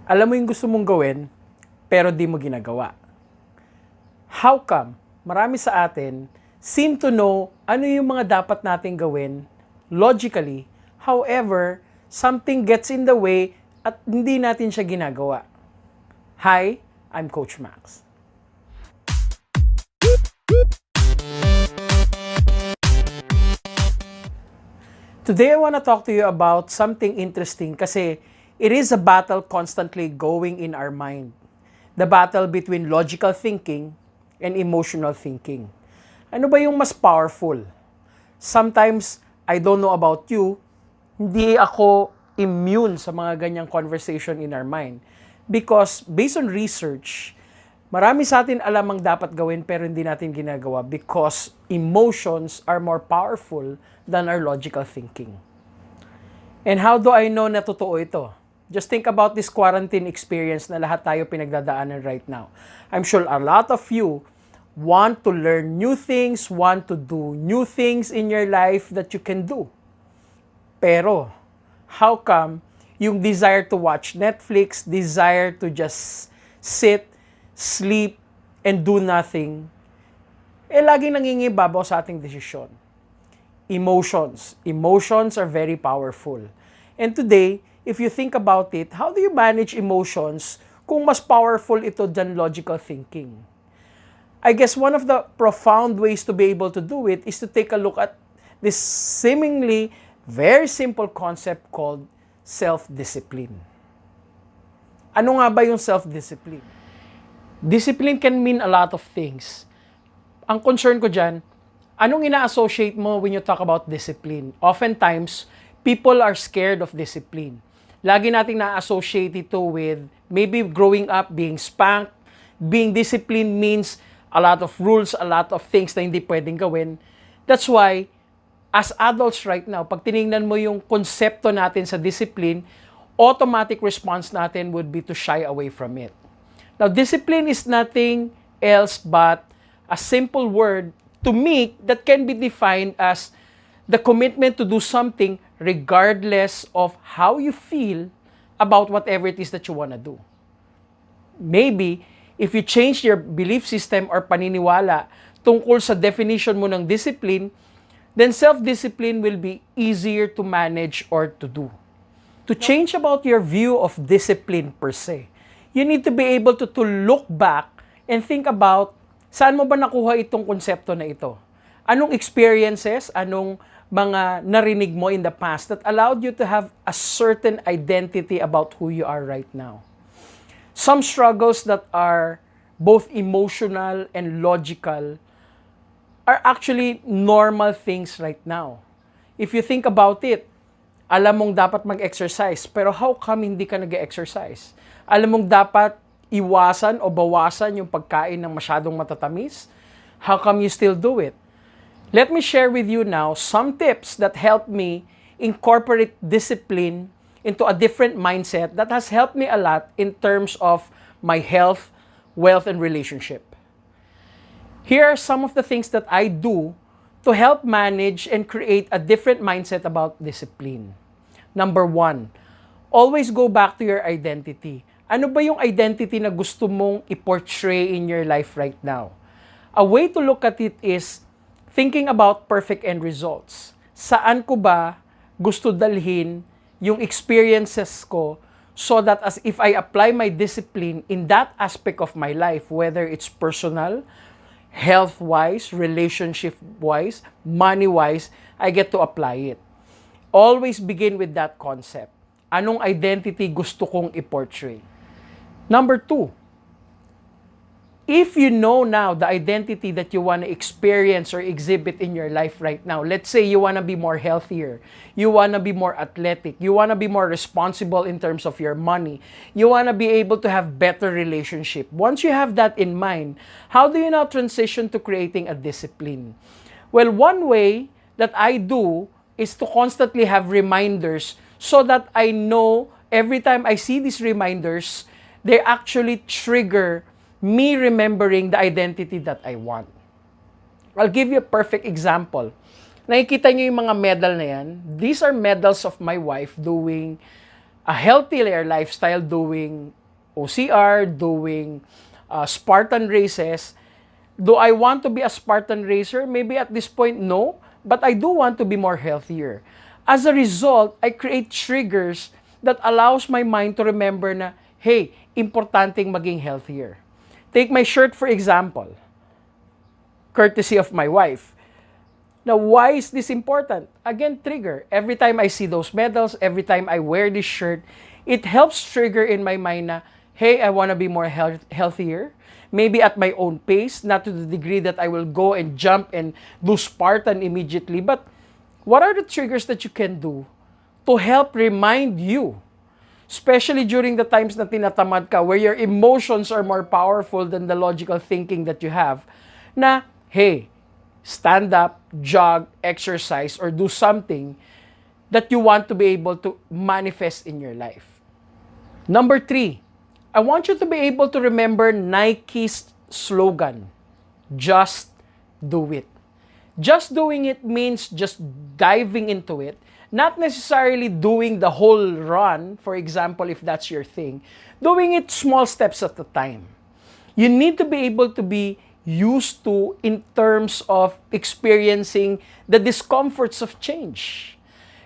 Alam mo yung gusto mong gawin, pero di mo ginagawa. How come? Marami sa atin seem to know ano yung mga dapat nating gawin logically. However, something gets in the way at hindi natin siya ginagawa. Hi, I'm Coach Max. Today, I want to talk to you about something interesting kasi it is a battle constantly going in our mind. The battle between logical thinking and emotional thinking. Ano ba yung mas powerful? Sometimes, I don't know about you, hindi ako immune sa mga ganyang conversation in our mind. Because based on research, marami sa atin alam ang dapat gawin pero hindi natin ginagawa because emotions are more powerful than our logical thinking. And how do I know na totoo ito? Just think about this quarantine experience na lahat tayo pinagdadaanan right now. I'm sure a lot of you want to learn new things, want to do new things in your life that you can do. Pero, how come yung desire to watch Netflix, desire to just sit, sleep, and do nothing, laging nangingibabaw sa ating desisyon. Emotions. Emotions are very powerful. And today, if you think about it, how do you manage emotions kung mas powerful ito than logical thinking? I guess one of the profound ways to be able to do it is to take a look at this seemingly very simple concept called self-discipline. Ano nga ba yung self-discipline? Discipline can mean a lot of things. Ang concern ko dyan, anong ina-associate mo when you talk about discipline? Oftentimes, people are scared of discipline. Lagi nating na-associate ito with maybe growing up, being spanked. Being disciplined means a lot of rules, a lot of things na hindi pwedeng gawin. That's why, as adults right now, pag tinignan mo yung konsepto natin sa discipline, automatic response natin would be to shy away from it. Now, discipline is nothing else but a simple word to me that can be defined as the commitment to do something regardless of how you feel about whatever it is that you want to do. Maybe, if you change your belief system or paniniwala tungkol sa definition mo ng discipline, then self-discipline will be easier to manage or to do. To change about your view of discipline per se, you need to be able to look back and think about saan mo ba nakuha itong konsepto na ito? Anong experiences, anong mga narinig mo in the past that allowed you to have a certain identity about who you are right now? Some struggles that are both emotional and logical are actually normal things right now. If you think about it, alam mong dapat mag-exercise, pero how come hindi ka nag-exercise? Alam mong dapat iwasan o bawasan yung pagkain ng masyadong matatamis? How come you still do it? Let me share with you now some tips that help me incorporate discipline into a different mindset that has helped me a lot in terms of my health, wealth, and relationship. Here are some of the things that I do to help manage and create a different mindset about discipline. Number 1, always go back to your identity. Ano ba yung identity na gusto mong i-portray in your life right now? A way to look at it is thinking about perfect end results. Saan ko ba gusto dalhin yung experiences ko so that as if I apply my discipline in that aspect of my life, whether it's personal, health-wise, relationship-wise, money-wise, I get to apply it. Always begin with that concept. Anong identity gusto kong i-portray? Number 2, if you know now the identity that you want to experience or exhibit in your life right now, let's say you want to be more healthier, you want to be more athletic, you want to be more responsible in terms of your money, you want to be able to have better relationship. Once you have that in mind, how do you now transition to creating a discipline? Well, one way that I do is to constantly have reminders so that I know every time I see these reminders, they actually trigger me remembering the identity that I want. I'll give you a perfect example. Nakikita niyo yung mga medal na yan. These are medals of my wife doing a healthier lifestyle, doing OCR, doing Spartan races. Do I want to be a Spartan racer? Maybe at this point, no. But I do want to be more healthier. As a result, I create triggers that allows my mind to remember na, hey, importanteng maging healthier. Take my shirt for example. Courtesy of my wife. Now, why is this important? Again, trigger. Every time I see those medals, every time I wear this shirt, it helps trigger in my mind na, hey, I want to be more healthier. Maybe at my own pace, not to the degree that I will go and jump and do Spartan immediately. But what are the triggers that you can do to help remind you, especially during the times na tinatamad ka, where your emotions are more powerful than the logical thinking that you have, na, hey, stand up, jog, exercise, or do something that you want to be able to manifest in your life. Number 3, I want you to be able to remember Nike's slogan, just do it. Just doing it means just diving into it, not necessarily doing the whole run, for example, if that's your thing. Doing it small steps at a time. You need to be able to be used to in terms of experiencing the discomforts of change.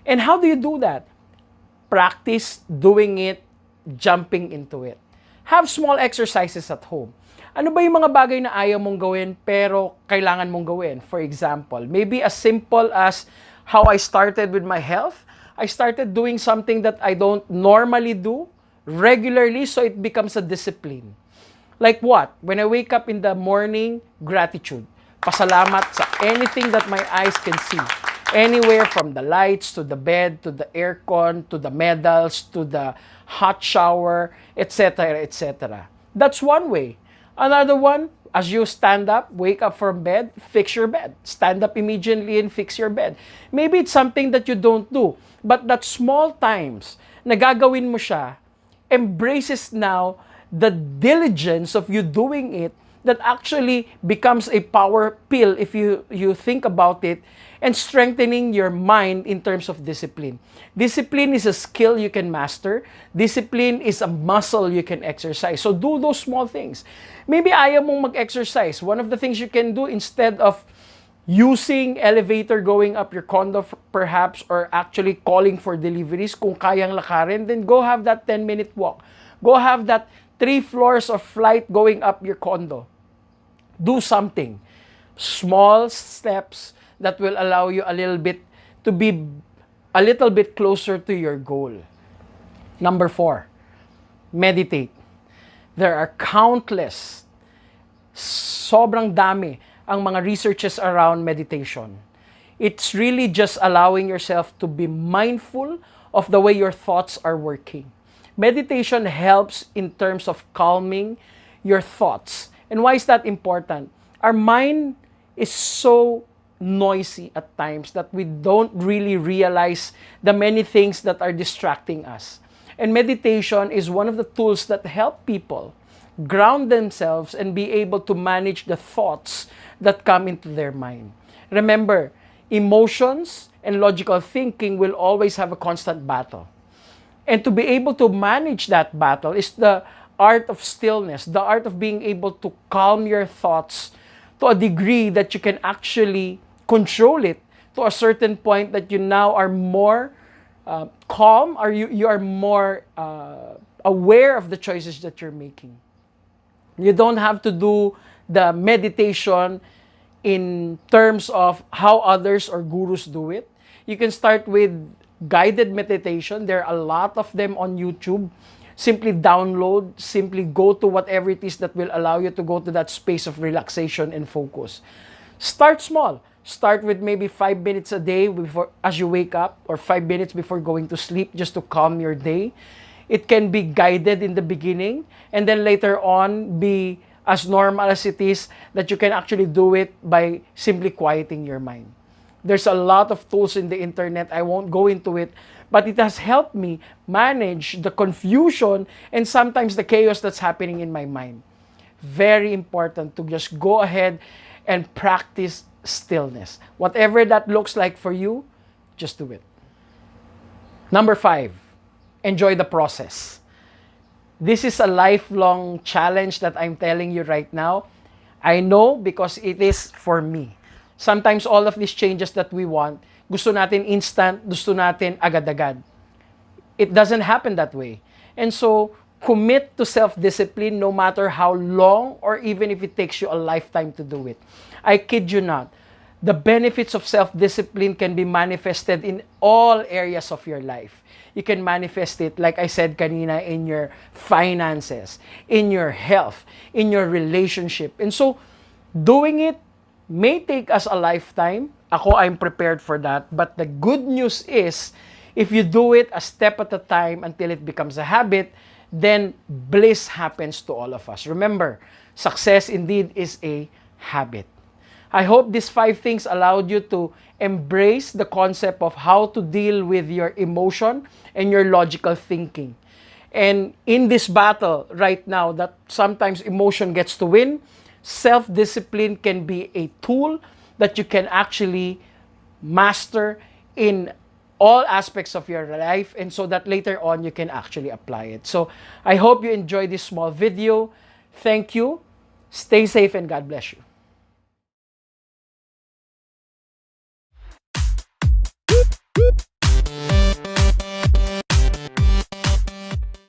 And how do you do that? Practice doing it, jumping into it. Have small exercises at home. Ano ba yung mga bagay na ayaw mong gawin pero kailangan mong gawin? For example, maybe as simple as how I started with my health. I started doing something that I don't normally do regularly, so it becomes a discipline. Like what? When I wake up in the morning, gratitude. Pasalamat sa anything that my eyes can see. Anywhere from the lights, to the bed, to the aircon, to the medals, to the hot shower, etc., etc. That's one way. Another one, as you stand up, wake up from bed, fix your bed. Stand up immediately and fix your bed. Maybe it's something that you don't do, but that small times, nagagawin mo siya, embraces now the diligence of you doing it that actually becomes a power pill if you think about it, and strengthening your mind in terms of discipline. Discipline is a skill you can master. Discipline is a muscle you can exercise. So do those small things. Maybe ayaw mong mag-exercise. One of the things you can do, instead of using elevator going up your condo perhaps, or actually calling for deliveries, kung kayang lakarin, then go have that 10-minute walk. Go have that 3 floors of flight going up your condo. Do something. Small steps that will allow you a little bit to be a little bit closer to your goal. Number 4, meditate. There are countless, sobrang dami ang mga researches around meditation. It's really just allowing yourself to be mindful of the way your thoughts are working. Meditation helps in terms of calming your thoughts. And why is that important? Our mind is so noisy at times that we don't really realize the many things that are distracting us. And meditation is one of the tools that help people ground themselves and be able to manage the thoughts that come into their mind. Remember, emotions and logical thinking will always have a constant battle. And to be able to manage that battle is the art of stillness, the art of being able to calm your thoughts to a degree that you can actually control it to a certain point that you now are more calm, or you are more aware of the choices that you're making. You don't have to do the meditation in terms of how others or gurus do it. You can start with guided meditation. There are a lot of them on YouTube. Simply download, simply go to whatever it is that will allow you to go to that space of relaxation and focus. Start small. Start with maybe 5 minutes a day before, as you wake up, or 5 minutes before going to sleep, just to calm your day. It can be guided in the beginning, and then later on be as normal as it is, that you can actually do it by simply quieting your mind. There's a lot of tools in the internet. I won't go into it, but it has helped me manage the confusion and sometimes the chaos that's happening in my mind. Very important to just go ahead and practice stillness. Whatever that looks like for you, just do it. Number 5, enjoy the process. This is a lifelong challenge that I'm telling you right now. I know because it is for me. Sometimes all of these changes that we want, gusto natin instant, gusto natin agad-agad. It doesn't happen that way. And so, commit to self-discipline no matter how long or even if it takes you a lifetime to do it. I kid you not. The benefits of self-discipline can be manifested in all areas of your life. You can manifest it, like I said kanina, in your finances, in your health, in your relationship. And so, doing it may take us a lifetime. Ako, I'm prepared for that. But the good news is, if you do it a step at a time until it becomes a habit, then bliss happens to all of us. Remember, success indeed is a habit. I hope these 5 things allowed you to embrace the concept of how to deal with your emotion and your logical thinking. And in this battle right now that sometimes emotion gets to win, self-discipline can be a tool that you can actually master in all aspects of your life, and so that later on you can actually apply it. So I hope you enjoyed this small video. Thank you. Stay safe and God bless you.